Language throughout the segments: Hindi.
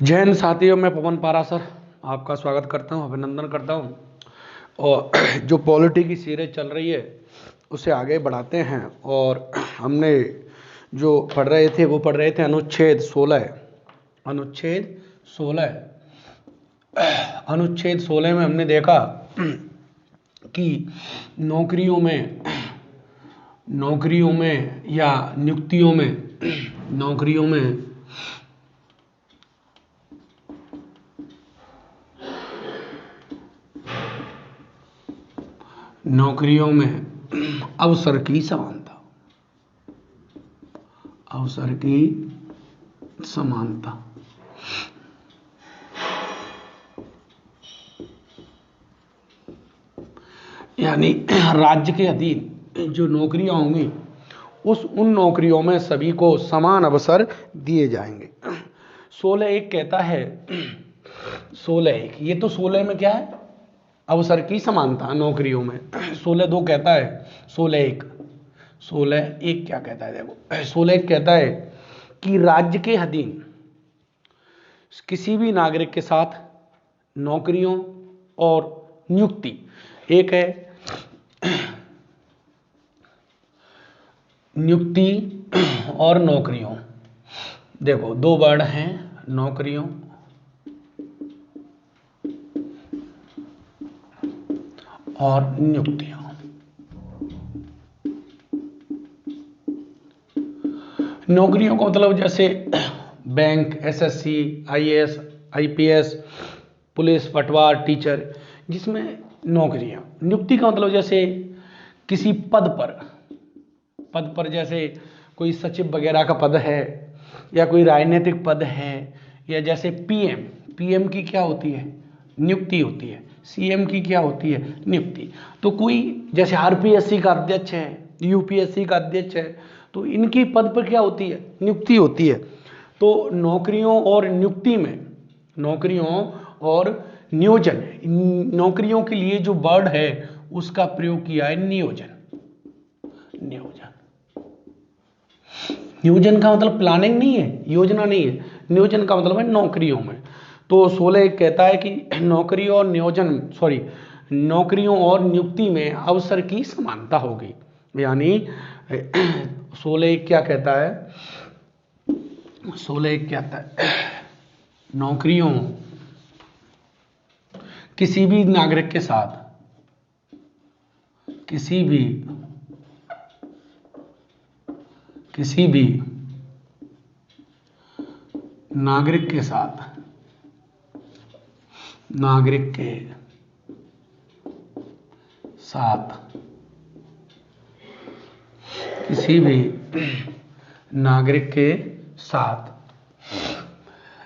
जय हिंद साथियों, मैं पवन पारासर आपका स्वागत करता हूं, अभिनंदन करता हूं। और जो पॉलिटी की सीरीज चल रही है उसे आगे बढ़ाते हैं। और हमने जो पढ़ रहे थे अनुच्छेद 16। अनुच्छेद 16 में हमने देखा कि नौकरियों में या नियुक्तियों में अवसर की समानता। यानी राज्य के अधीन जो नौकरियां होंगी उन नौकरियों में सभी को समान अवसर दिए जाएंगे। 16(1) कहता है, 16(1) ये तो 16 में क्या है, अवसर की समानता नौकरियों में। 16(2) कहता है, 16(1) क्या कहता है, देखो 16(1) कहता है कि राज्य के अधीन किसी भी नागरिक के साथ नौकरियों और नियुक्ति, एक है नियुक्ति और नौकरियों, देखो दो वर्ड हैं, नौकरियों और नियुक्तियां। नौकरियों का मतलब जैसे bank, SSC, IAS, IPS, police, पटवार, टीचर, जिसमें नौकरियां। नियुक्ति का मतलब जैसे किसी पद पर जैसे कोई सचिव वगैरह का पद है, या कोई राजनीतिक पद है, या जैसे पीएम की क्या होती है, नियुक्ति होती है। सीएम की क्या होती है, नियुक्ति। तो कोई जैसे आरपीएससी का अध्यक्ष है, यूपीएससी का अध्यक्ष है, तो इनकी पद पर क्या होती है, नियुक्ति होती है। तो नौकरियों और नियोजन, नौकरियों के लिए जो वर्ड है उसका प्रयोग किया है नियोजन। नियोजन का मतलब प्लानिंग नहीं है, योजना नहीं है, नियोजन का मतलब है नौकरियों में। तो 16(1) कहता है कि नौकरियों और नियुक्ति में अवसर की समानता होगी। यानी 16(1) क्या कहता है, 16(1) कहता है नौकरियों, किसी भी नागरिक के साथ नागरिक के साथ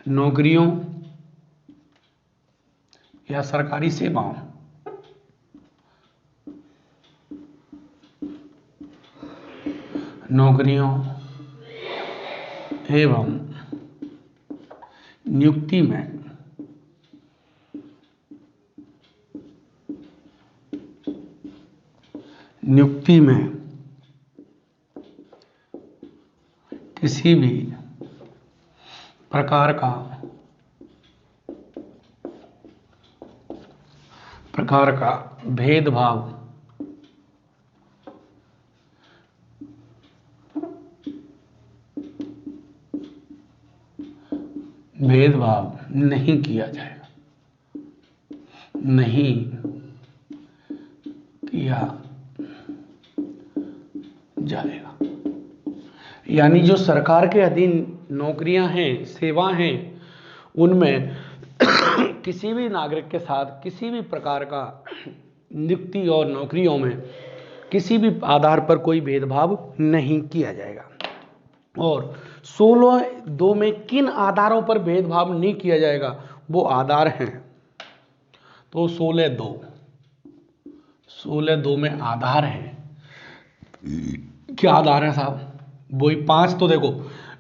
नौकरियों या सरकारी सेवाओं एवं नियुक्ति में किसी भी प्रकार का भेदभाव नहीं किया जाएगा, यानी जो सरकार के अधीन नौकरियां हैं, सेवा हैं, उनमें किसी भी नागरिक के साथ किसी भी प्रकार का नियुक्ति और नौकरियों में किसी भी आधार पर कोई भेदभाव नहीं किया जाएगा। और 16(2) में किन आधारों पर भेदभाव नहीं किया जाएगा, वो आधार हैं। तो 16(2) में आधार हैं। क्या आधार है साहब, वही 5। तो देखो,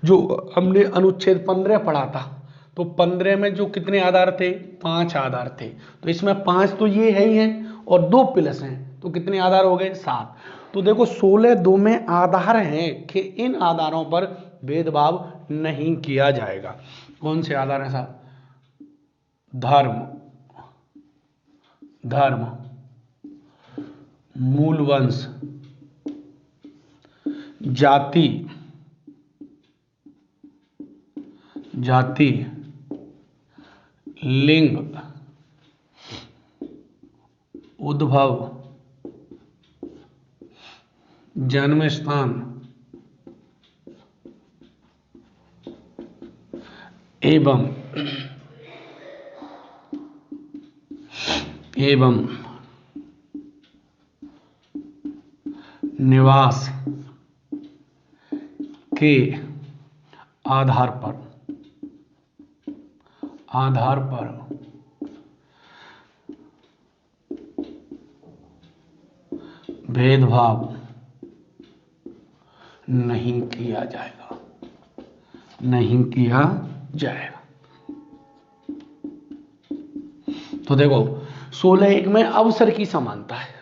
जो हमने अनुच्छेद 15 पढ़ा था, तो 15 में जो कितने आधार थे, 5 आधार थे। तो इसमें 5 तो ये है ही हैं और 2 प्लस हैं, तो कितने आधार हो गए, 7। तो देखो 16(2) में आधार हैं कि इन आधारों पर भेदभाव नहीं किया जाएगा। कौन से आधार हैं साहब, धर्म, धर्म, मूल वंश, जाति, जाति, लिंग, उद्भव, जन्म स्थान एवं निवास के आधार पर भेदभाव नहीं किया जाएगा, नहीं किया जाएगा। तो देखो 16(1) में अवसर की समानता है,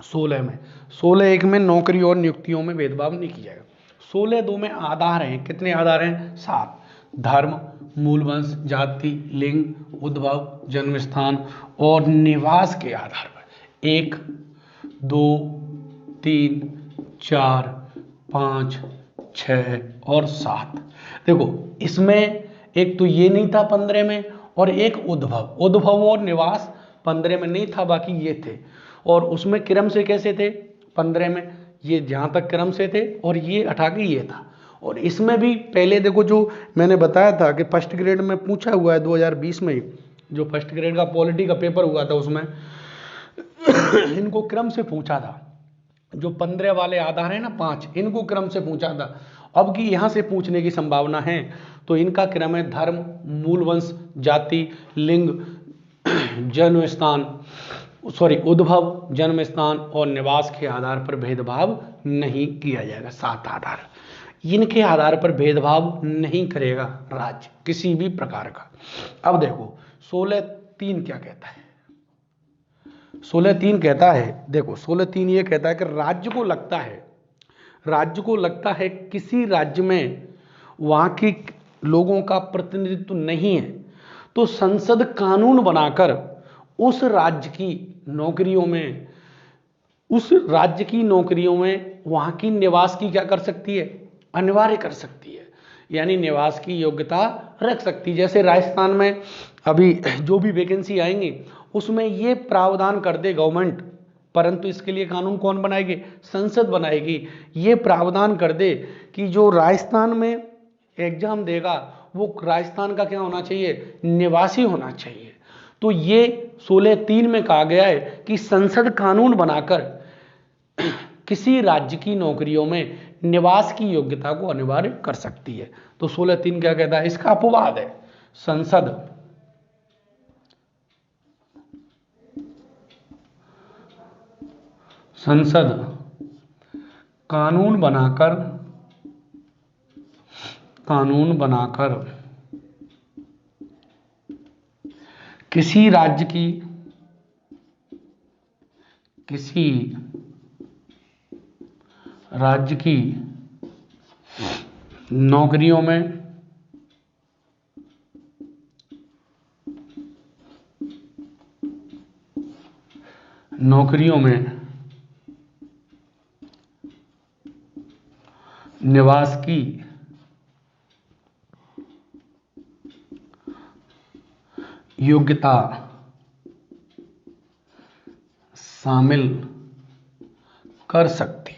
16(1) में नौकरी और नियुक्तियों में भेदभाव नहीं किया जाएगा। 16(2) में आधार हैं, कितने आधार हैं? 7। धर्म, मूल वंश, जाति, लिंग, उद्भव, जन्म स्थान और निवास के आधार पर 1, 2, 3, 4, 5, 6 और 7। देखो इसमें एक तो ये नहीं था 15 में, और एक उद्भव और निवास 15 में नहीं था, बाकी ये थे। और उसमें क्रम से कैसे थे? 15 में ये जहाँ तक क्रम से थे और ये हटा के ये था। और इसमें भी पहले देखो जो मैंने बताया था कि फर्स्ट ग्रेड में पूछा हुआ है 2020 में, जो फर्स्ट ग्रेड का पॉलिटी का पेपर हुआ था उसमें इनको क्रम से पूछा था। जो 15 वाले आधार है ना 5, इनको क्रम से पूछा था। अब की यहाँ से पूछने की संभावना है, तो इनका क्रम है धर्म, मूल वंश, जाति, लिंग, जन्म स्थान, उद्भव, जन्म स्थान और निवास के आधार पर भेदभाव नहीं किया जाएगा। 7 आधार, इनके आधार पर भेदभाव नहीं करेगा राज्य किसी भी प्रकार का। अब देखो 16(3) क्या कहता है? 16(3) कहता है, देखो 16(3) ये कहता है कि राज्य को लगता है किसी राज्य में वहां के लोगों का प्रतिनिधित्व नहीं है, तो संसद कानून बनाकर उस राज्य की नौकरियों में वहां की निवास की क्या कर सकती है? अनिवार्य कर सकती है, यानी निवास की योग्यता रख सकती है। जैसे राजस्थान में अभी जो भी वैकेंसी आएंगी उसमें ये प्रावधान कर दे गवर्नमेंट, परंतु इसके लिए कानून कौन बनाएगी? संसद बनाएगी। ये प्रावधान कर दे कि जो राजस्थान में एग्जाम देगा वो राजस्थान का क्या होना चाहिए? निवासी होना चाहिए। तो ये 16(3) में कहा गया है कि संसद कानून बनाकर किसी राज्य की नौकरियों में निवास की योग्यता को अनिवार्य कर सकती है। तो 16(3) क्या कहता है? इसका अपवाद है संसद कानून बनाकर किसी राज्य की नौकरियों में निवास की योग्यता शामिल कर सकती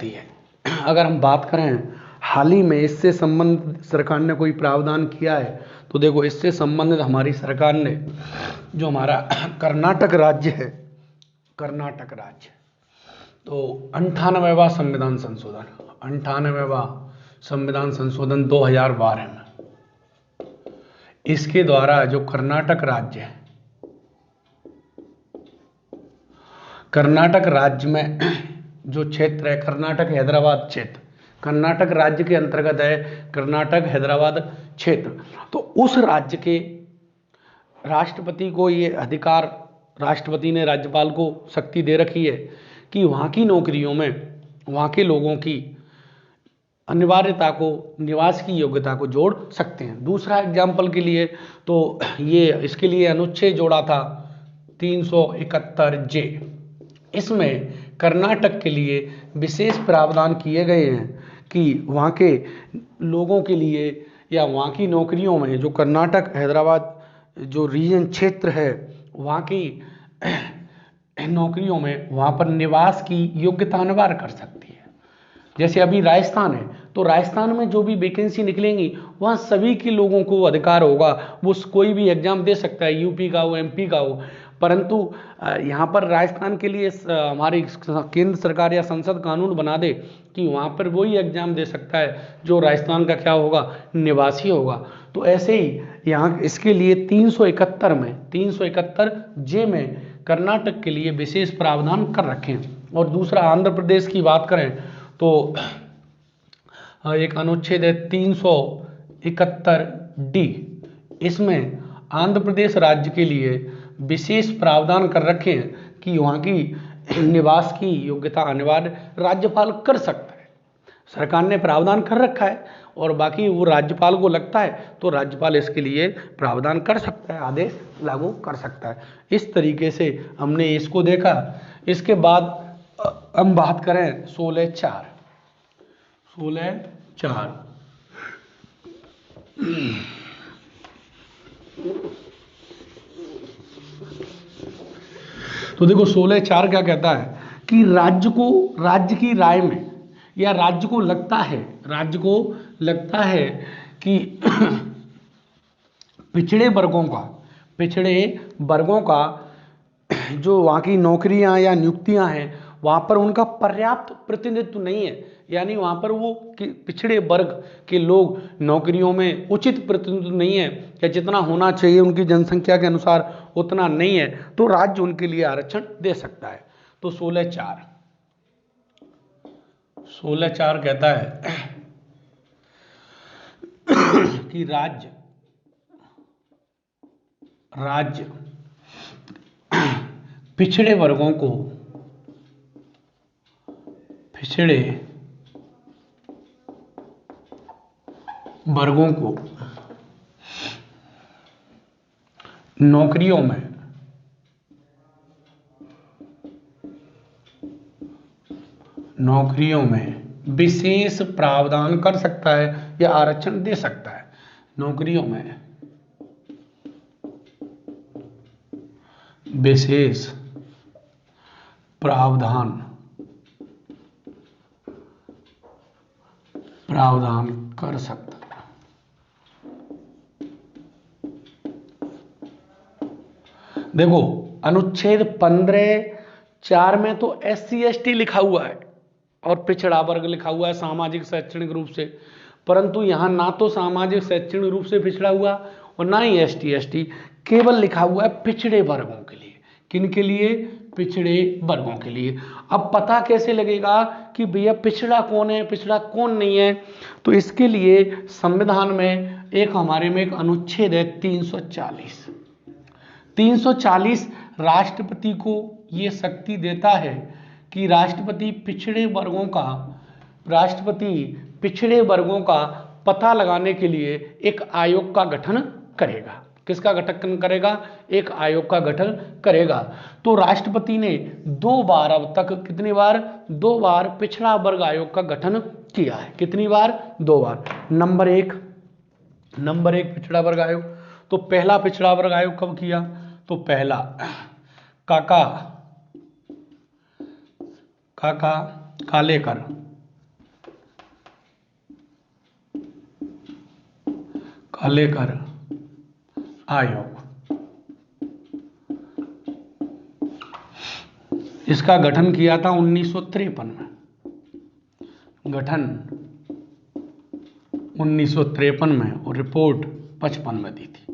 है। अगर हम बात करें हाल ही में इससे संबंधित सरकार ने कोई प्रावधान किया है, तो देखो इससे संबंधित हमारी सरकार ने जो हमारा कर्नाटक राज्य है, तो 98वां संविधान संशोधन 2012 में, इसके द्वारा जो कर्नाटक राज्य में जो क्षेत्र है कर्नाटक हैदराबाद क्षेत्र, कर्नाटक राज्य के अंतर्गत है कर्नाटक हैदराबाद क्षेत्र, तो उस राज्य के राष्ट्रपति को ये अधिकार, राष्ट्रपति ने राज्यपाल को शक्ति दे रखी है कि वहाँ की नौकरियों में वहाँ के लोगों की अनिवार्यता को, निवास की योग्यता को जोड़ सकते हैं। दूसरा एग्जाम्पल के लिए तो ये इसके लिए अनुच्छेद जोड़ा था 371 जे। इसमें कर्नाटक के लिए विशेष प्रावधान किए गए हैं कि वहाँ के लोगों के लिए या वहाँ की नौकरियों में, जो कर्नाटक हैदराबाद जो रीजन क्षेत्र है, वहाँ की नौकरियों में वहाँ पर निवास की योग्यता अनिवार्य कर सकती है। जैसे अभी राजस्थान है, तो राजस्थान में जो भी वैकेंसी निकलेंगी वहाँ सभी के लोगों को अधिकार होगा, वो कोई भी एग्जाम दे सकता है, यूपी का हो, एमपी का हो। परंतु यहाँ पर राजस्थान के लिए हमारी केंद्र सरकार या संसद कानून बना दे कि वहाँ पर वही एग्जाम दे सकता है जो राजस्थान का क्या होगा, निवासी होगा। तो ऐसे ही यहाँ इसके लिए 371 जे में कर्नाटक के लिए विशेष प्रावधान कर रखे हैं। और दूसरा आंध्र प्रदेश की बात करें तो एक अनुच्छेद है 371 डी। इसमें आंध्र प्रदेश राज्य के लिए विशेष प्रावधान कर रखे हैं कि वहाँ की निवास की योग्यता अनिवार्य राज्यपाल कर सकता है। सरकार ने प्रावधान कर रखा है और बाकी वो राज्यपाल को लगता है तो राज्यपाल इसके लिए प्रावधान कर सकता है, आदेश लागू कर सकता है। इस तरीके से हमने इसको देखा। इसके बाद हम बात करें 16(4). तो देखो 16(4) क्या कहता है कि राज्य की राय में या राज्य को लगता है कि पिछड़े वर्गों का जो वहाँ की नौकरियां या नियुक्तियां हैं वहाँ पर उनका पर्याप्त प्रतिनिधित्व नहीं है, यानी वहाँ पर वो पिछड़े वर्ग के लोग नौकरियों में उचित प्रतिनिधित्व नहीं है या जितना होना चाहिए उनकी जनसंख्या के अनुसार उतना नहीं है, तो राज्य उनके लिए आरक्षण दे सकता है। तो 16(4) कहता है कि राज्य पिछड़े वर्गों को नौकरियों में विशेष प्रावधान कर सकता है या आरक्षण दे सकता है। नौकरियों में विशेष प्रावधान कर सकता है। देखो अनुच्छेद 15(4) में तो SC/ST लिखा हुआ है और पिछड़ा वर्ग लिखा हुआ है सामाजिक शैक्षणिक रूप से, परंतु यहाँ ना तो सामाजिक शैक्षणिक रूप से पिछड़ा हुआ और ना ही ST/ST, केवल लिखा हुआ है पिछड़े वर्गों के लिए। किन के लिए? पिछड़े वर्गों के लिए। अब पता कैसे लगेगा कि भैया पिछड़ा कौन है, पिछड़ा कौन नहीं है? तो इसके लिए संविधान में हमारे में एक अनुच्छेद है 340 राष्ट्रपति को ये शक्ति देता है कि राष्ट्रपति पिछड़े वर्गों का पता लगाने के लिए एक आयोग का गठन करेगा। किसका गठन करेगा? एक आयोग का गठन करेगा। तो राष्ट्रपति ने 2 बार अब तक, कितनी बार? 2 बार पिछड़ा वर्ग आयोग का गठन किया है। कितनी बार? 2 बार। नंबर एक पिछड़ा वर्ग आयोग। तो पहला पिछड़ा वर्ग आयोग कब किया? तो पहला काका कालेकर आयोग, इसका गठन किया था 1953 में। गठन 1953 में और रिपोर्ट 55 में दी थी।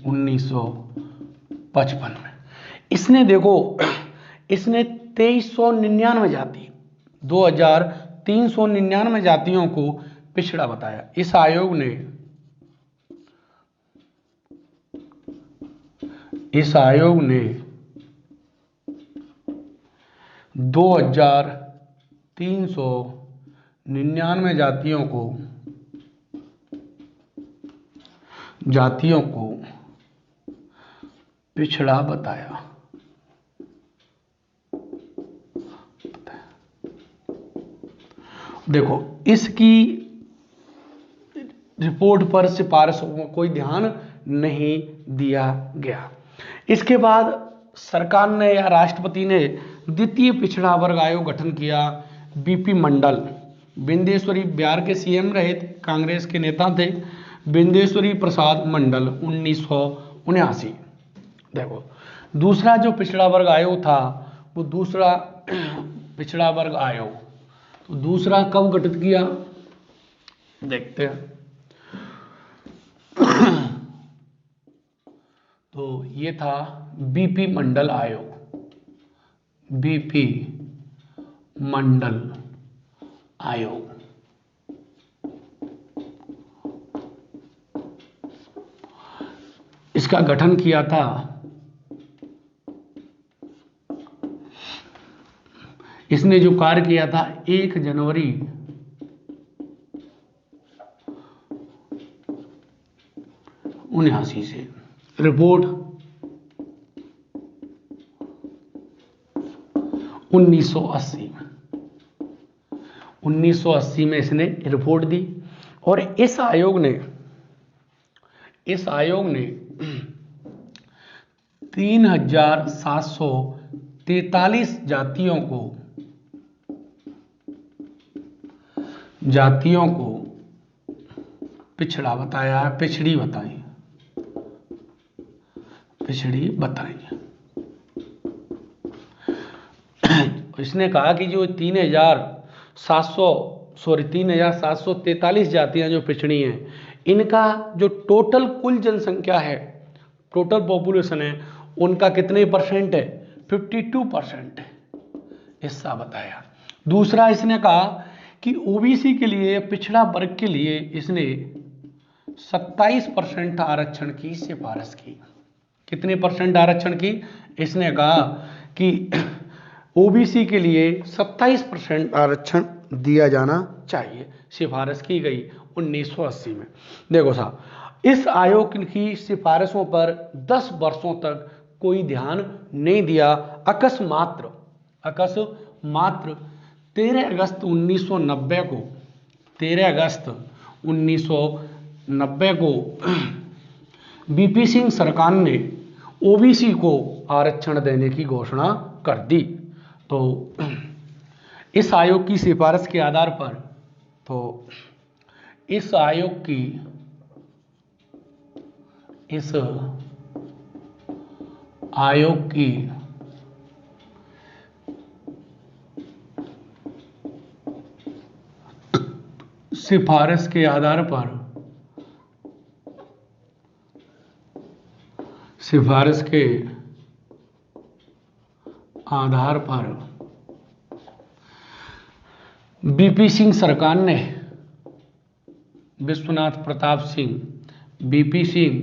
1955 में। इसने 2399 जाति 2399 जातियों को पिछड़ा बताया। इस आयोग ने 2399 99 जातियों को पिछड़ा बताया। देखो, इसकी रिपोर्ट पर सिफारिशों को कोई ध्यान नहीं दिया गया। इसके बाद सरकार ने या राष्ट्रपति ने द्वितीय पिछड़ा वर्ग आयोग गठन किया। बीपी मंडल, बिंदेश्वरी बिहार के सीएम रहे थे, कांग्रेस के नेता थे, बिंदेश्वरी प्रसाद मंडल 1979। देखो, दूसरा जो पिछड़ा वर्ग आयोग था वो दूसरा पिछड़ा वर्ग आयोग, तो दूसरा कब गठित किया देखते हैं। तो ये था बीपी मंडल आयोग, बीपी मंडल आयोग। इसका गठन किया था इसने जो कार्य किया था 1 जनवरी 1979 से। रिपोर्ट 1980 में इसने रिपोर्ट दी। और इस आयोग ने 3743 जातियों को पिछड़ा बताया है, पिछड़ी बताई। इसने कहा कि जो 3743 जातियां जो पिछड़ी हैं, इनका जो टोटल कुल जनसंख्या है, टोटल पॉपुलेशन है, उनका कितने परसेंट है? 52% है, हिस्सा बताया। दूसरा इसने कहा कि ओबीसी के लिए, पिछड़ा वर्ग के लिए इसने 27% आरक्षण की सिफारिश की। कितने परसेंट आरक्षण की? इसने कहा कि ओबीसी के लिए 27% आरक्षण दिया जाना चाहिए, सिफारिश की गई 1980 में। देखो साहब, इस आयोग की सिफारिशों पर 10 वर्षों तक कोई ध्यान नहीं दिया। अकस्मात्र 13 अगस्त 1990 को बीपी सिंह सरकार ने ओबीसी को आरक्षण देने की घोषणा कर दी। तो इस आयोग की सिफारिश के आधार पर, इस आयोग की सिफारिश के आधार पर बीपी सिंह सरकार ने विश्वनाथ प्रताप सिंह, बीपी सिंह,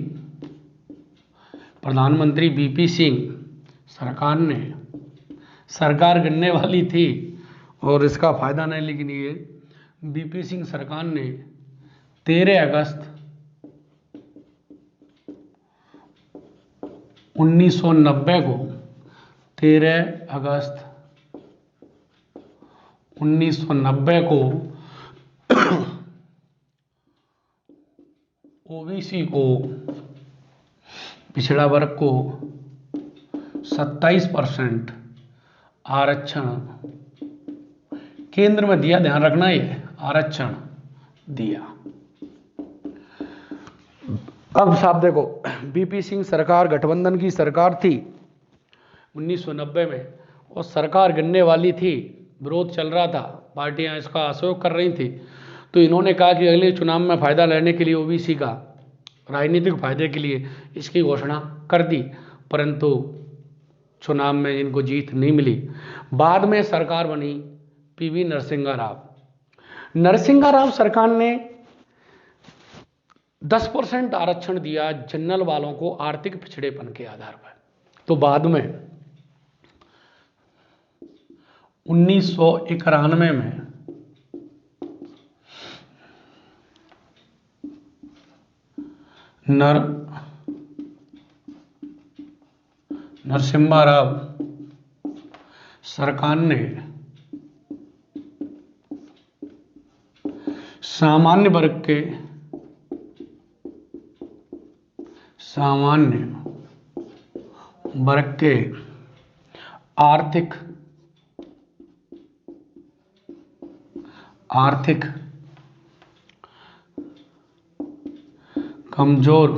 प्रधानमंत्री बीपी सिंह सरकार ने, सरकार गिरने वाली थी और इसका फायदा नहीं, लेकिन ये बीपी सिंह सरकार ने 13 अगस्त 1990 को ओबीसी को, पिछड़ा वर्ग को 27% आरक्षण केंद्र में दिया। ध्यान रखना, ये आरक्षण दिया। अब साहब देखो, बीपी सिंह सरकार गठबंधन की सरकार थी 1990 में, और सरकार गिरने वाली थी, विरोध चल रहा था, पार्टियां इसका असहयोग कर रही थी। तो इन्होंने कहा कि अगले चुनाव में फायदा लेने के लिए, ओबीसी का राजनीतिक फायदे के लिए इसकी घोषणा कर दी, परंतु चुनाव में इनको जीत नहीं मिली। बाद में सरकार बनी पीवी नरसिम्हा राव सरकार ने 10% आरक्षण दिया जनरल वालों को आर्थिक पिछड़ेपन के आधार पर। तो बाद में 1991 में नर नरसिम्हा राव सरकार ने सामान्य वर्ग के आर्थिक कमजोर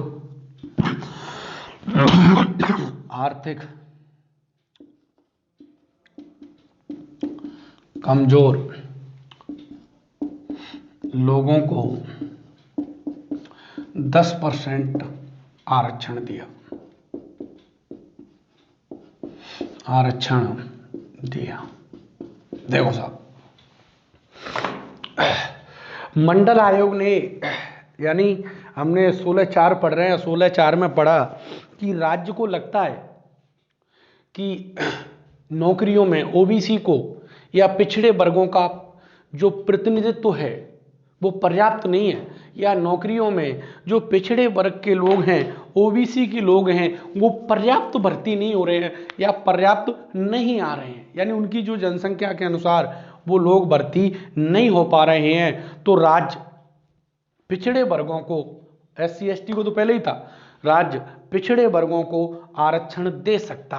लोगों को 10% आरक्षण दिया। देखो साहब, मंडल आयोग ने, यानी हमने 16(4) पढ़ रहे हैं, 16(4) में पढ़ा कि राज्य को लगता है कि नौकरियों में ओबीसी को या पिछड़े वर्गों का जो प्रतिनिधित्व है वो पर्याप्त नहीं है, या नौकरियों में जो पिछड़े वर्ग के लोग हैं, ओबीसी के लोग हैं, वो पर्याप्त भर्ती नहीं हो रहे हैं या पर्याप्त नहीं आ रहे हैं, यानी उनकी जो जनसंख्या के अनुसार वो लोग भर्ती नहीं हो पा रहे हैं। तो राज्य पिछड़े वर्गों को, SC ST को तो पहले ही था, राज्य पिछड़े वर्गों को आरक्षण दे सकता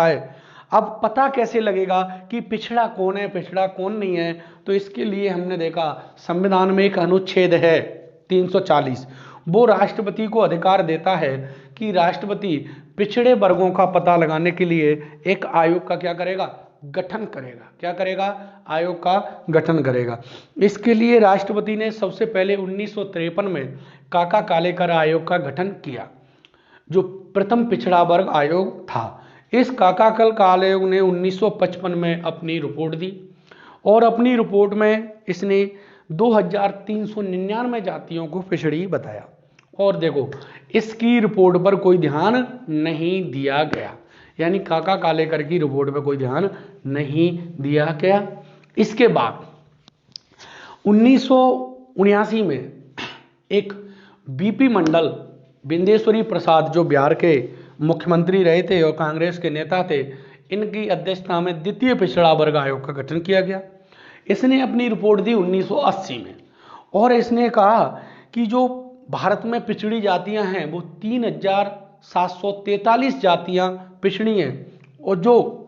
है। अब पता कैसे लगेगा कि पिछड़ा कौन है, पिछड़ा कौन नहीं है? तो इसके लिए हमने देखा संविधान में एक अनुच्छेद है 340, वो राष्ट्रपति को अधिकार देता है कि राष्ट्रपति पिछड़े वर्गों का पता लगाने के लिए एक आयोग का क्या करेगा? गठन करेगा। आयोग का गठन करेगा। इसके लिए राष्ट्रपति ने सबसे पहले 1953 में काका कालेकर आयोग का गठन किया, जो प्रथम पिछड़ा वर्ग आयोग था। इस काका कालेकर आयोग ने 1955 में अपनी रिपोर्ट दी और अपनी रिपोर्ट में इसने 2399 जातियों को पिछड़ी बताया। और देखो, इसकी रिपोर्ट पर कोई ध्यान नहीं दिया गया, यानी काका कालेकर की रिपोर्ट पर कोई ध्यान नहीं दिया गया। इसके बाद 1979 में एक बीपी मंडल, बिंदेश्वरी प्रसाद, जो बिहार के मुख्यमंत्री रहे थे और कांग्रेस के नेता थे, इनकी अध्यक्षता में द्वितीय पिछड़ा वर्ग आयोग का गठन किया गया। इसने अपनी रिपोर्ट दी 1980 में और इसने कहा कि जो भारत में पिछड़ी जातियां हैं वो 3743 जातियां पिछड़ी हैं और जो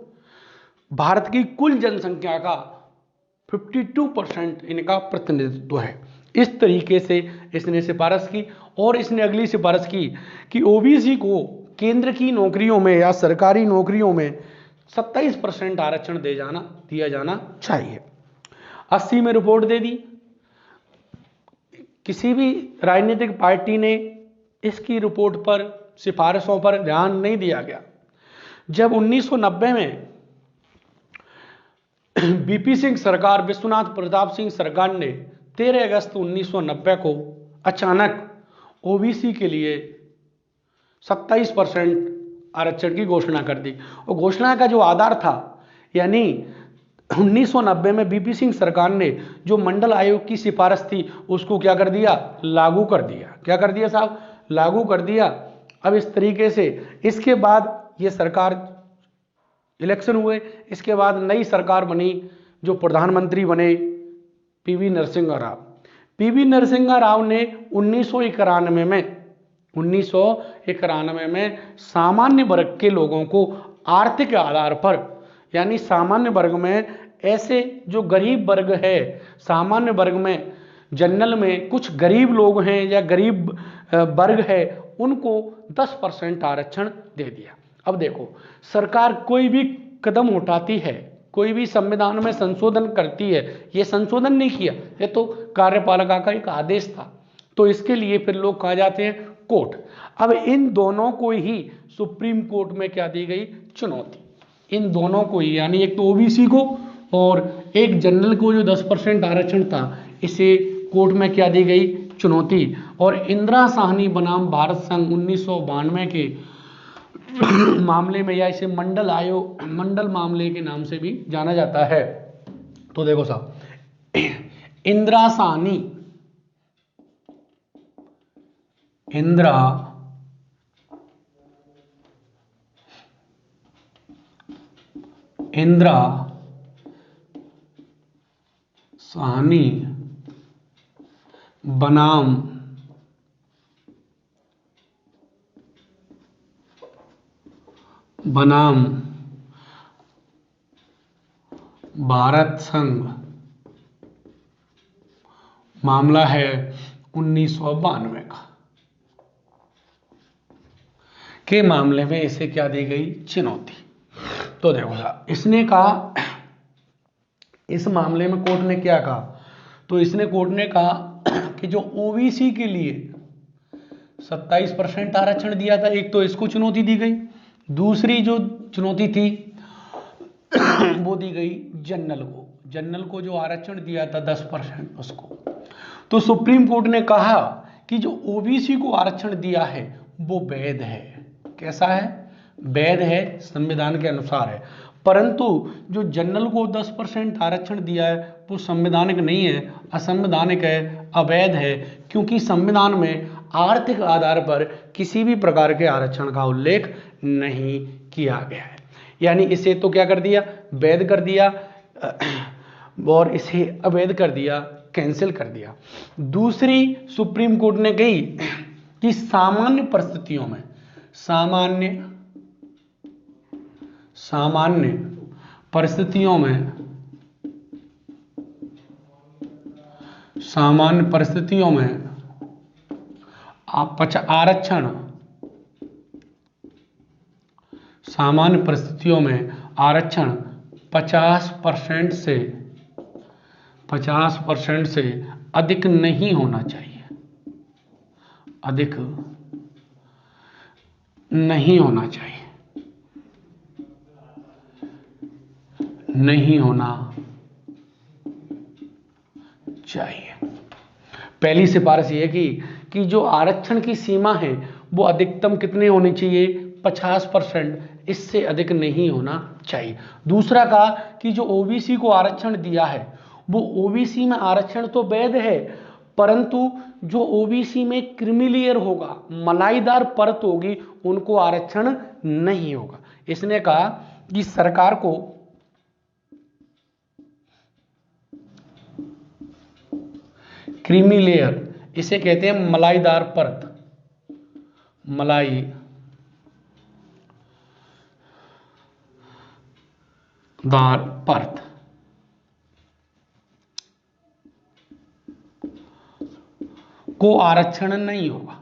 भारत की कुल जनसंख्या का 52% इनका प्रतिनिधित्व है। इस तरीके से इसने सिफारिश की और इसने अगली सिफारिश की कि ओबीसी को केंद्र की नौकरियों में या सरकारी नौकरियों में 27% आरक्षण दिया जाना चाहिए। 80 में रिपोर्ट दे दी। किसी भी राजनीतिक पार्टी ने इसकी रिपोर्ट पर, सिफारिशों पर ध्यान नहीं दिया गया। जब 1990 में बीपी सिंह सरकार, विश्वनाथ प्रताप सिंह सरकार ने 13 अगस्त 1990 को अचानक ओबीसी के लिए 27% आरक्षण की घोषणा कर दी। और घोषणा का जो आधार था, यानी 1990 में बीपी सिंह सरकार ने जो मंडल आयोग की सिफारिश थी उसको क्या कर दिया? लागू कर दिया। क्या कर दिया साहब? लागू कर दिया। अब इस तरीके से इसके बाद ये सरकार, इलेक्शन हुए, इसके बाद नई सरकार बनी, जो प्रधानमंत्री बने पीवी नरसिम्हा राव। पीवी नरसिम्हा राव ने 1991 में सामान्य वर्ग के लोगों को आर्थिक आधार पर, यानी सामान्य वर्ग में ऐसे जो गरीब वर्ग है, सामान्य वर्ग में जनरल में कुछ गरीब लोग हैं या गरीब वर्ग है, उनको 10% आरक्षण दे दिया। अब देखो, सरकार कोई भी कदम उठाती है, कोई भी संविधान में संशोधन करती है, ये संशोधन नहीं किया, ये तो कार्यपालिका का एक आदेश था, तो इसके लिए फिर लोग कहा जाते हैं कोर्ट। अब इन दोनों को ही सुप्रीम कोर्ट में क्या दी गई? चुनौती। इन दोनों को ही, यानी एक तो ओबीसी को और एक जनरल को जो 10% आरक्षण था, इसे कोर्ट में क्या दी गई? चुनौती। और इंदिरा साहनी बनाम भारत संघ 1992 के मामले में, या इसे मंडल मामले के नाम से भी जाना जाता है। तो देखो साहब, इंदिरा साहनी बनाम भारत संघ, मामला है 1992 का। के मामले में इसे क्या दी गई? चुनौती। तो देखो साहब, इसने कहा, इस मामले में कोर्ट ने क्या कहा? तो इसने कोर्ट ने कहा कि जो ओबीसी के लिए 27% आरक्षण दिया था, एक तो इसको चुनौती दी गई, दूसरी जो चुनौती थी वो दी गई जनरल को जो आरक्षण दिया था 10% उसको। तो सुप्रीम कोर्ट ने कहा कि जो ओबीसी को आरक्षण दिया है वो वैध है। कैसा है? वैध है, संविधान के अनुसार है। परंतु जो जनरल को 10% आरक्षण दिया है वो संवैधानिक नहीं है, असंवैधानिक है, अवैध है, क्योंकि संविधान में आर्थिक आधार पर किसी भी प्रकार के आरक्षण का उल्लेख नहीं किया गया है। यानी इसे तो क्या कर दिया? वैध कर दिया, और इसे अवैध कर दिया, कैंसिल कर दिया। दूसरी सुप्रीम कोर्ट ने कही कि सामान्य परिस्थितियों में, सामान्य परिस्थितियों में आरक्षण, सामान्य परिस्थितियों में आरक्षण 50% से अधिक नहीं होना चाहिए, अधिक नहीं होना चाहिए, नहीं होना चाहिए। पहली सिफारिश ये कि जो आरक्षण की सीमा है वो अधिकतम कितने होनी चाहिए? 50%, इससे अधिक नहीं होना चाहिए। दूसरा कहा कि जो ओबीसी को आरक्षण दिया है वो ओबीसी में आरक्षण तो वैध है, परंतु जो ओबीसी में क्रीमीलेयर होगा, मलाईदार परत होगी, उनको आरक्षण नहीं होगा। इसने कहा कि सरकार को क्रीमीलेयर, इसे कहते हैं मलाईदार परत, मलाईदार परत को आरक्षण नहीं होगा,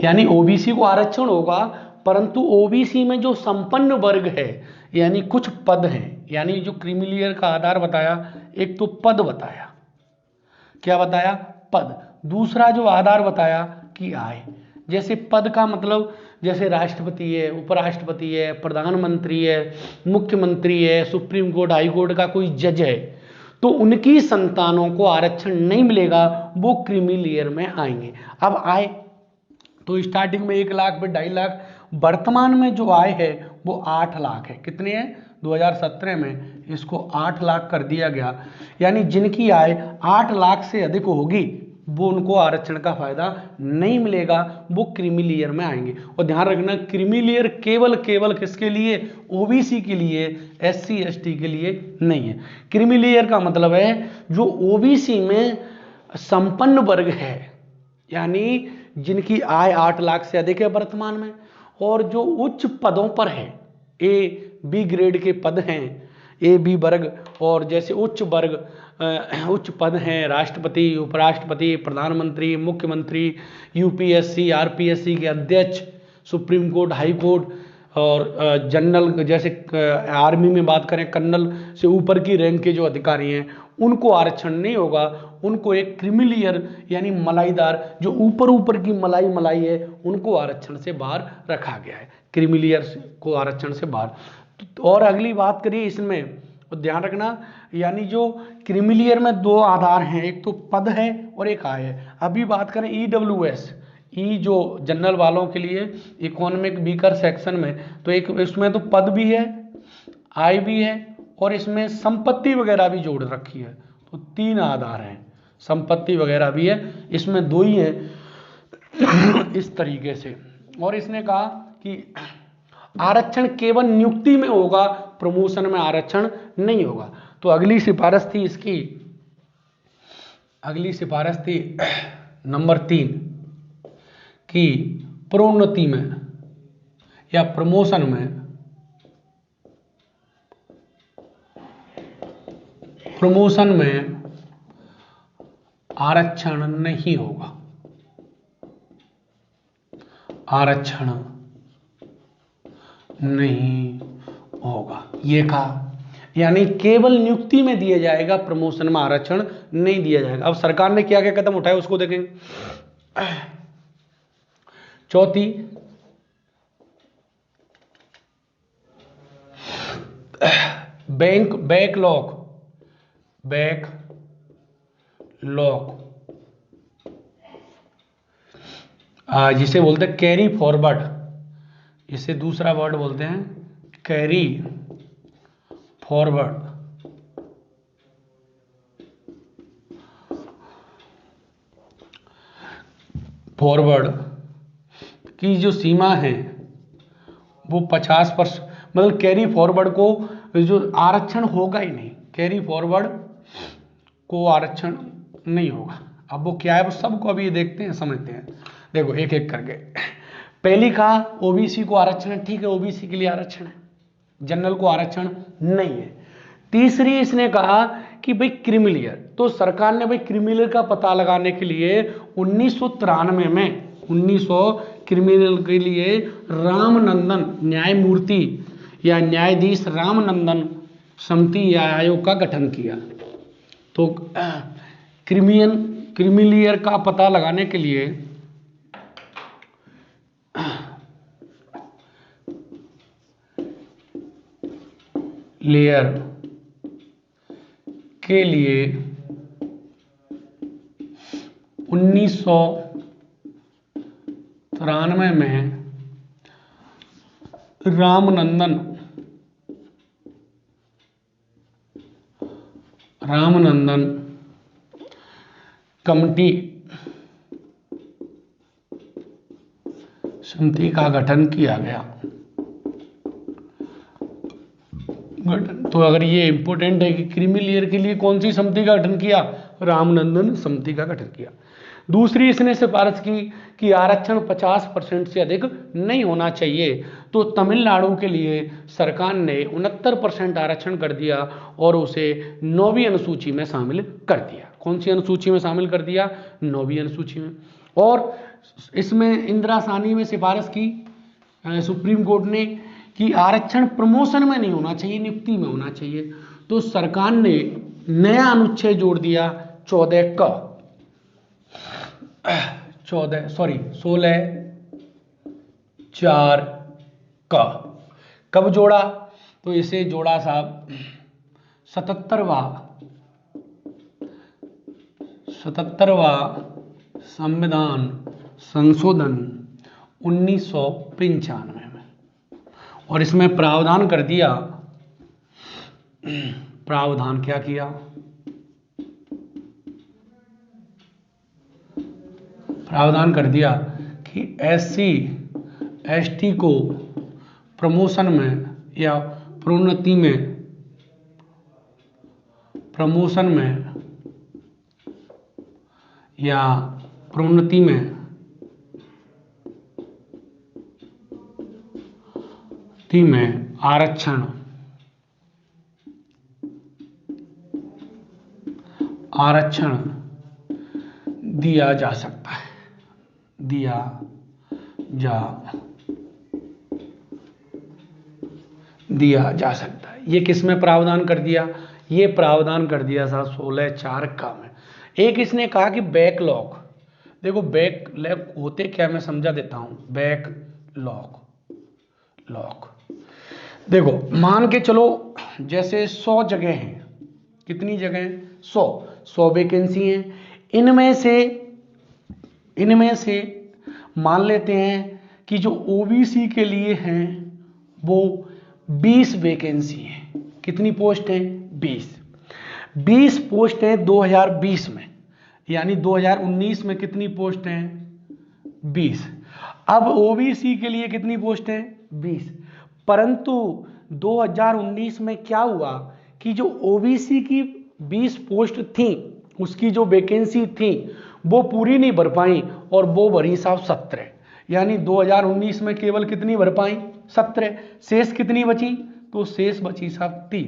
यानी ओबीसी को आरक्षण होगा, परंतु ओबीसी में जो संपन्न वर्ग है, यानी कुछ पद हैं, यानी जो क्रीमीलेयर का आधार बताया, एक तो पद बताया, क्या बताया? पद। दूसरा जो आधार बताया कि आय, जैसे पद का मतलब जैसे राष्ट्रपति है, उपराष्ट्रपति है, प्रधानमंत्री है, मुख्यमंत्री है, सुप्रीम कोर्ट, हाई कोर्ट का कोई जज है, तो उनकी संतानों को आरक्षण नहीं मिलेगा, वो क्रीमीलेयर में आएंगे। अब आय तो स्टार्टिंग में 1 लाख, फिर 2.5 लाख, वर्तमान में जो आय है वो 8 लाख है। कितने हैं? 2017 में इसको 8 लाख कर दिया गया। यानी जिनकी आय 8 लाख से अधिक होगी वो उनको आरक्षण का फायदा नहीं मिलेगा, वो क्रीमीलेयर में आएंगे। और ध्यान रखना, क्रीमीलेयर केवल किसके लिए? ओबीसी के लिए, एससी एसटी के लिए नहीं है। क्रीमीलेयर का मतलब है जो ओबीसी में संपन्न वर्ग है, यानी जिनकी आय 8 लाख से अधिक है वर्तमान में, और जो उच्च पदों पर है, ए बी ग्रेड के पद हैं, ए बी वर्ग, और जैसे उच्च पद हैं, राष्ट्रपति, उपराष्ट्रपति, प्रधानमंत्री, मुख्यमंत्री, यूपीएससी, आरपीएससी के अध्यक्ष, सुप्रीम कोर्ट, हाई कोर्ट, और जनरल, जैसे आर्मी में बात करें, कर्नल से ऊपर की रैंक के जो अधिकारी हैं उनको आरक्षण नहीं होगा। उनको एक क्रीमीलेयर यानी मलाईदार, जो ऊपर की मलाई है, उनको आरक्षण से बाहर रखा गया है, क्रीमीलेयर को आरक्षण से बाहर। और अगली बात करिए इसमें, तो ध्यान रखना, यानी जो क्रीमीलेयर में 2 आधार हैं, एक तो पद है और एक आय है। अभी बात करें ईडब्ल्यूएस, ई जो जनरल वालों के लिए इकोनॉमिक वीकर सेक्शन में, तो एक इसमें तो पद भी है, आय भी है और इसमें संपत्ति वगैरह भी जोड़ रखी है, तो 3 आधार हैं, संपत्ति वगैरह भी है, इसमें 2 ही है इस तरीके से। और इसने कहा कि आरक्षण केवल नियुक्ति में होगा, प्रमोशन में आरक्षण नहीं होगा। तो अगली सिफारिश थी इसकी, अगली सिफारिश थी नंबर 3 कि प्रोन्नति में या प्रमोशन में आरक्षण नहीं होगा, आरक्षण नहीं होगा, ये कहा। यानी केवल नियुक्ति में दिया जाएगा, प्रमोशन में आरक्षण नहीं दिया जाएगा। अब सरकार ने क्या क्या कदम उठाए उसको देखेंगे। चौथी, बैकलॉग जिसे बोलते हैं कैरी फॉरवर्ड, इसे दूसरा वर्ड बोलते हैं कैरी फॉरवर्ड। की जो सीमा है वो 50%, मतलब कैरी फॉरवर्ड को जो आरक्षण होगा ही नहीं, कैरी फॉरवर्ड को आरक्षण नहीं होगा। अब वो क्या है वो सबको अभी देखते हैं, समझते हैं। देखो एक एक करके। पहली कहा ओबीसी को आरक्षण है, ठीक है, ओबीसी के लिए आरक्षण है, जनरल को आरक्षण नहीं है। तीसरी इसने कहा कि भाई क्रीमिलियर, तो सरकार ने भाई क्रीमिलियर का पता लगाने के लिए 1993 में 1900 क्रिमिनल के लिए रामनंदन न्यायमूर्ति या न्यायाधीश रामनंदन समिति या आयोग का गठन किया। तो क्रिमिलियर का पता लगाने के लिए लेयर के लिए 1993 में रामनंदन कमेटी समिति का गठन किया गया। तो अगर ये इंपॉर्टेंट है कि क्रीमिलियर के लिए कौन सी समिति का गठन किया, रामनंदन समिति का गठन किया। दूसरी इसने सिफारिश की कि आरक्षण 50% से अधिक नहीं होना चाहिए। तो तमिलनाडु के लिए सरकार ने 69% आरक्षण कर दिया और उसे 9वीं अनुसूची में शामिल कर दिया। कौन सी अनुसूची में शामिल कर दिया? 9वीं अनुसूची में। और इसमें इंदिरा साहनी में सिफारिश की सुप्रीम कोर्ट ने कि आरक्षण प्रमोशन में नहीं होना चाहिए, नियुक्ति में होना चाहिए। तो सरकार ने नया अनुच्छेद जोड़ दिया 16(4) का। कब जोड़ा? तो इसे जोड़ा साहब 77वां संविधान संशोधन 1995 में। और इसमें प्रावधान कर दिया, प्रावधान क्या किया? प्रावधान कर दिया कि SC ST को प्रमोशन में या प्रोन्नति में या प्रोन्नति में आरक्षण दिया जा सकता है, दिया जा सकता है। ये किस में प्रावधान कर दिया? ये प्रावधान कर दिया था 16(4) का में। एक इसने कहा कि बैकलॉग, देखो बैकलॉग होते क्या, मैं समझा देता हूं। बैकलॉग देखो, मान के चलो जैसे 100 जगह हैं, कितनी जगह? 100 वैकेंसी हैं। इनमें से मान लेते हैं कि जो ओबीसी के लिए हैं वो 20 वैकेंसी हैं। कितनी पोस्ट हैं? 20 पोस्ट हैं 2020 में, यानी 2019 में कितनी पोस्ट हैं? 20। अब ओबीसी के लिए कितनी पोस्ट हैं? 20। परंतु 2019 में क्या हुआ कि जो ओबीसी की 20 पोस्ट थी, उसकी जो वैकेंसी थी वो पूरी नहीं भर पाई और वो भरी साहब 17। यानी 2019 में केवल कितनी भर पाई? 17। शेष कितनी बची? तो शेष बची साहब 3।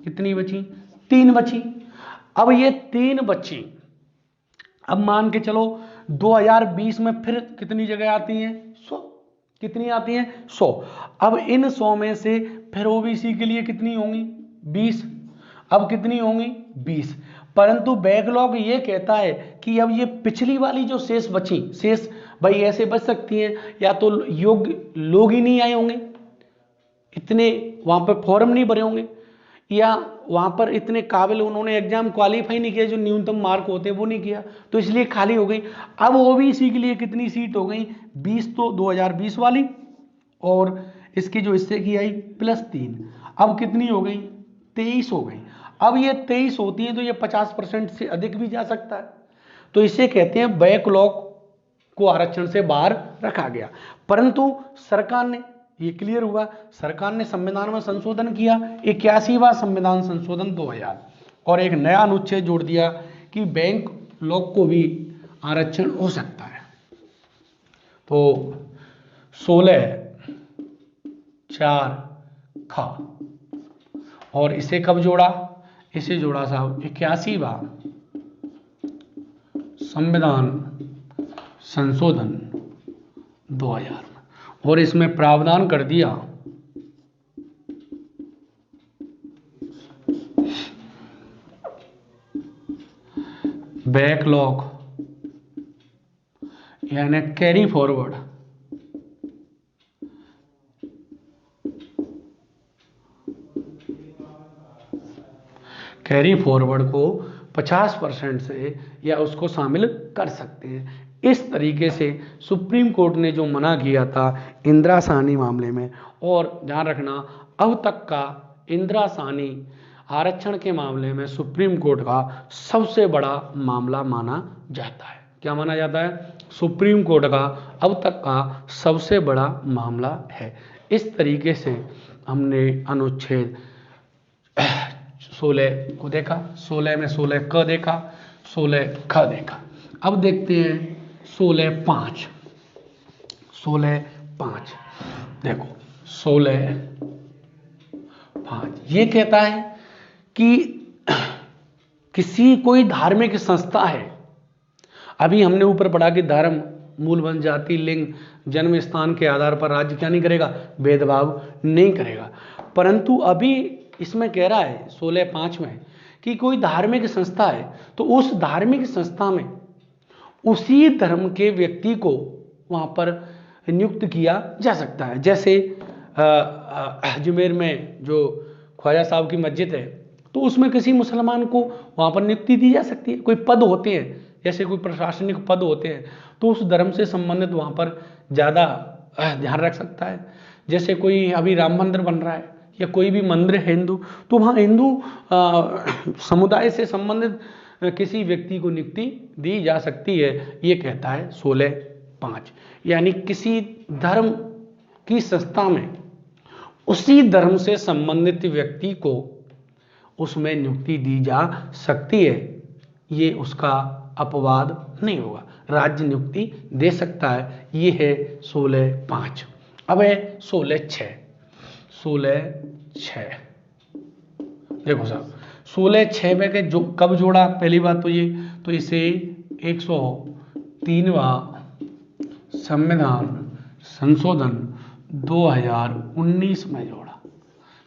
कितनी बची? 3 बची। अब ये 3 बची, अब मान के चलो 2020 में फिर कितनी जगह आती हैं? 100। कितनी आती हैं? 100। अब इन 100 में से फिर ओबीसी के लिए कितनी होंगी? 20। अब कितनी होंगी? 20। परंतु बैकलॉग ये कहता है कि अब ये पिछली वाली जो शेष बची, शेष भाई ऐसे बच सकती हैं, या तो योग्य लोग ही नहीं आए होंगे, इतने वहां पर फॉर्म नहीं भरे होंगे, या वहां पर इतने काबिल उन्होंने एग्जाम क्वालिफाई नहीं किया, जो न्यूनतम मार्क होते हैं वो नहीं किया, तो इसलिए खाली हो गई। अब ओबीसी के लिए कितनी सीट हो गई? 20 तो 2020 वाली, और इसकी जो इससे की आई +3, अब कितनी हो गई? 23 हो गई। अब ये 23 होती है तो ये 50% से अधिक भी जा सकता है, तो इसे कहते हैं बैकलॉग को आरक्षण से बाहर रखा गया। परंतु सरकार ने, ये क्लियर हुआ, सरकार ने संविधान में संशोधन किया, 81वां संविधान संशोधन 2000, और एक नया अनुच्छेद जोड़ दिया कि बैंक लोग को भी आरक्षण हो सकता है। तो 16(4) और इसे कब जोड़ा? इसे जोड़ा साहब 81वां संविधान संशोधन 2000 में, और इसमें प्रावधान कर दिया बैकलॉग यानी कैरी फॉरवर्ड को 50% से या उसको शामिल कर सकते हैं। इस तरीके से सुप्रीम कोर्ट ने जो मना किया था इंदिरा साहनी मामले में, और ध्यान रखना अब तक का इंदिरा साहनी आरक्षण के मामले में सुप्रीम कोर्ट का सबसे बड़ा मामला माना जाता है। क्या माना जाता है? सुप्रीम कोर्ट का अब तक का सबसे बड़ा मामला है। इस तरीके से हमने अनुच्छेद 16 को देखा, 16 में 16 देखा, 16 देखा। अब देखते हैं 16(5). 16(5) देखो 16(5) ये कहता है कि किसी कोई धार्मिक संस्था है, अभी हमने ऊपर पढ़ा कि धर्म, मूल वंश, जाति, लिंग, जन्म स्थान के आधार पर राज्य क्या नहीं करेगा? भेदभाव नहीं करेगा। परंतु अभी इसमें कह रहा है 16(5) में कि कोई धार्मिक संस्था है तो उस धार्मिक संस्था में उसी धर्म के व्यक्ति को वहां पर नियुक्त किया जा सकता है। जैसे अजमेर में जो ख्वाजा साहब की मस्जिद है, तो उसमें किसी मुसलमान को वहां पर नियुक्ति दी जा सकती है। कोई पद होते हैं, जैसे कोई प्रशासनिक पद होते हैं, तो उस धर्म से संबंधित वहां पर ज़्यादा ध्यान रख सकता है। जैसे कोई अभी राम मंदिर बन रहा है या कोई भी मंदिर है हिंदू, तो वहाँ हिंदू समुदाय से संबंधित किसी व्यक्ति को नियुक्ति दी जा सकती है। ये कहता है 16(5), यानी किसी धर्म की संस्था में उसी धर्म से संबंधित व्यक्ति को उसमें नियुक्ति दी जा सकती है। ये उसका अपवाद नहीं होगा, राज्य नियुक्ति दे सकता है। ये है 16(5). अब है 16(6). 16(6) देखो साहब, 16(6) में के जो कब जोड़ा? पहली बात तो ये, तो इसे 103वां संविधान संशोधन 2019 में जोड़ा।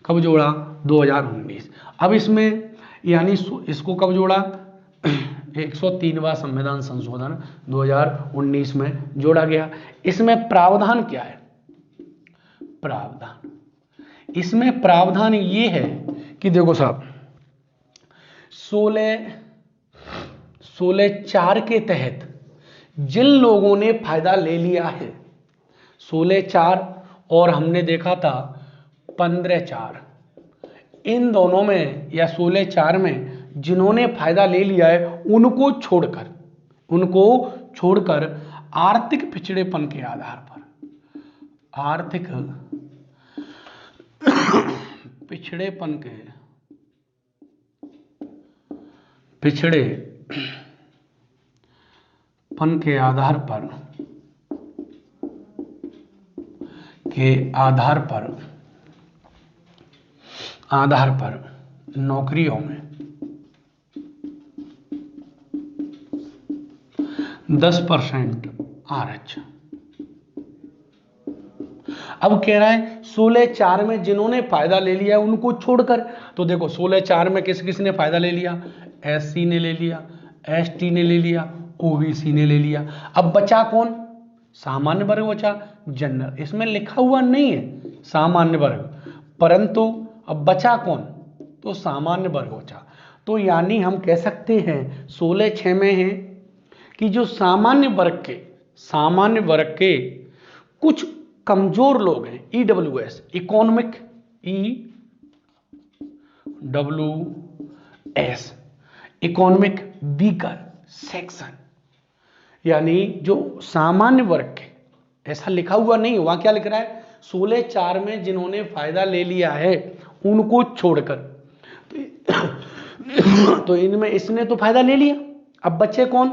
कब जोड़ा? 2019। अब इसमें यानी इसको कब जोड़ा? 103वां संविधान संशोधन 2019 में जोड़ा गया। इसमें प्रावधान क्या है? प्रावधान, इसमें प्रावधान ये है कि देखो साहब, 16(4) के तहत जिन लोगों ने फायदा ले लिया है, 16(4) और हमने देखा था 15(4), इन दोनों में या 16(4) में जिन्होंने फायदा ले लिया है उनको छोड़कर आर्थिक पिछड़ेपन के आधार पर, आर्थिक पिछड़ेपन के आधार पर नौकरियों में 10% आरक्षण। अब कह रहा है 16(4) में जिन्होंने फायदा ले लिया उनको छोड़कर। तो देखो 16(4) में किस किस ने फायदा ले लिया? SC ने ले लिया, ST ने ले लिया, OBC ने ले लिया। अब बचा कौन? सामान्य वर्ग बचा, जनरल। इसमें लिखा हुआ नहीं है सामान्य वर्ग, परंतु अब बचा कौन? तो सामान्य वर्ग बचा। तो यानी हम कह सकते हैं 16(6) में है कि जो सामान्य वर्ग के कुछ कमजोर लोग हैं, EWS, economic, EWS, economic weaker section, यानी जो सामान्य वर्ग के, ऐसा लिखा हुआ नहीं, वहां क्या लिख रहा है? 16(4) में जिन्होंने फायदा ले लिया है उनको छोड़कर। तो इनमें इसने तो फायदा ले लिया, अब बचे कौन?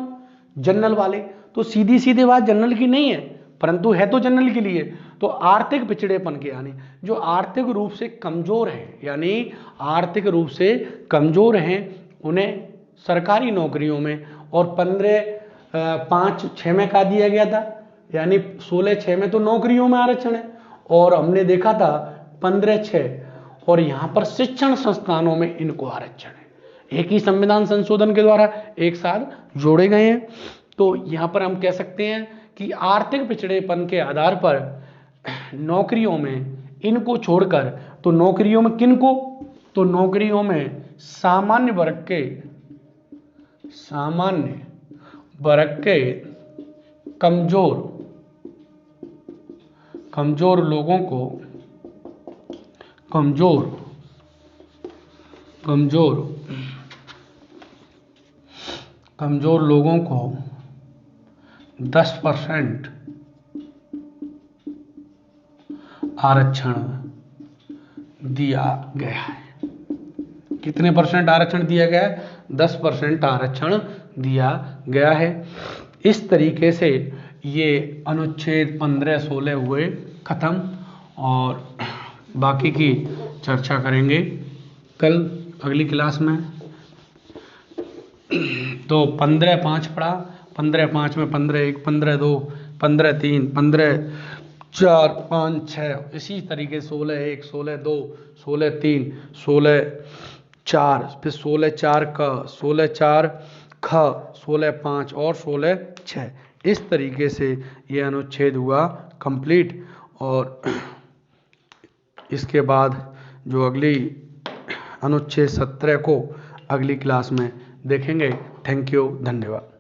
जनरल वाले। तो सीधी सीधी बात जनरल की नहीं है, परंतु है तो जनरल के लिए। तो आर्थिक पिछड़ेपन के, यानी जो आर्थिक रूप से कमजोर हैं, यानी आर्थिक रूप से कमजोर हैं, उन्हें सरकारी नौकरियों में, और 15(5)(6) में का दिया गया था, यानी 16(6) में तो नौकरियों में आरक्षण है, और हमने देखा था 15(6), और यहां पर शिक्षण संस्थानों में इनको आरक्षण है। एक ही संविधान संशोधन के द्वारा एक साथ जोड़े गए हैं। तो यहां पर हम कह सकते हैं कि आर्थिक पिछड़ेपन के आधार पर नौकरियों में इनको छोड़कर, तो नौकरियों में किनको? तो नौकरियों में सामान्य वर्ग के कमजोर लोगों को, कमजोर लोगों को 10% आरक्षण दिया गया है। कितने परसेंट आरक्षण दिया गया है? 10% आरक्षण दिया गया है। इस तरीके से ये अनुच्छेद 15-16 हुए खत्म, और बाकी की चर्चा करेंगे कल अगली क्लास में। तो 15(5) पढ़ा, 15(5) में 15(1), 15(2), 15(3), 15(4), 5, 6, इसी तरीके 16(1), 16(2), 16(3), 16(4), फिर 16(4) का, 16(4) ख, 16(5) और 16(6). इस तरीके से ये अनुच्छेद हुआ कंप्लीट, और इसके बाद जो अगली अनुच्छेद 17 को अगली क्लास में देखेंगे। थैंक यू, धन्यवाद।